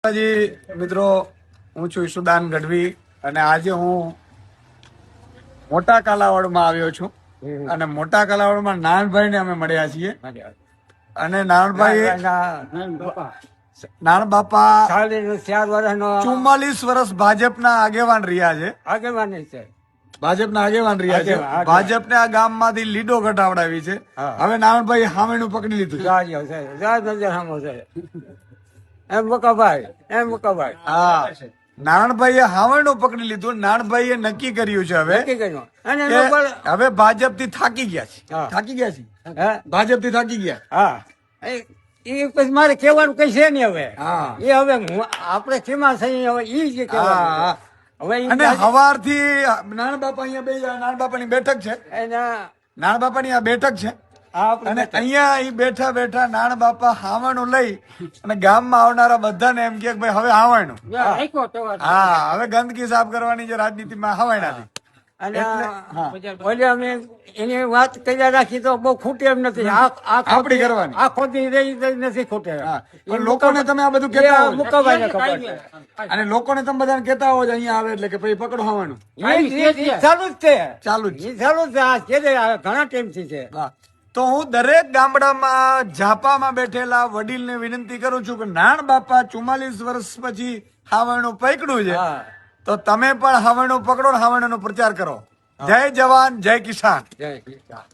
મિત્રો, હું છું ઈશુદાન ગઢવી અને આજે હું મોટા કાલાવડમાં આવ્યો છું અને મોટા કાલાવડમાં નાનભાઈ ને અમે મળ્યા છીએ અને નાન બાપા 44 વર્ષ ભાજપના આગેવાન રહ્યા છે. ભાજપના આગેવાન રહ્યા છે. ભાજપને આ ગામમાંથી લીડો ઘટાવડાવી છે. હવે નાનભાઈ હામેનું પકડી લીધું. નારણભાઈએ હાવણનું પકડી લીધું. નારણભાઈએ નક્કી કર્યું છે હવે ભાજપ થી થાકી ગયા છે. ભાજપ થી થાકી ગયા. એ મારે કેવાનું કઈ છે નહીં હવે. એ હવે આપણે કેમાં થઈ હવે ઈ જ કહેવાનું. હવે અને સવારથી નાણ બાપા અહીંયા બે નાણ બાપાની બેઠક છે. નાણ બાપાની આ બેઠક છે અને અહીંયા ઈ બેઠા બેઠા નાણ બાપા હાવણું લઈ અને ગામમાં આવનારા બધાને એમ કે ભાઈ હવે હાવણું. હવે ગંદકી સાફ કરવાની જે રાજનીતિમાં હવાયણાથી અને અમે એની વાત કર્યા રાખી તો બહુ ખૂટે એમ નથી. આપડી કરવાની આ ખોટી રહી નથી ખૂટે. લોકોને તમે આ બધું કેતા હો મુકાભાઈ અને લોકોને તમે બધાને કેતા હો અહીંયા આવે એટલે કે ભાઈ પકડો હવાનું ચાલુ જ છે. ચાલુ જ છે. ઘણા ટાઈમથી છે. તો હું દરેક ગામડામાં ઝાપામાં બેઠેલા વડીલને વિનંતી કરું છું કે નાણ બાપા 44 વર્ષ પછી હાવણું પકડ્યું છે તો તમે પણ હાવણું પકડો ને હાવણનો પ્રચાર કરો. જય જવાન જય કિસાન. જય કિસાન.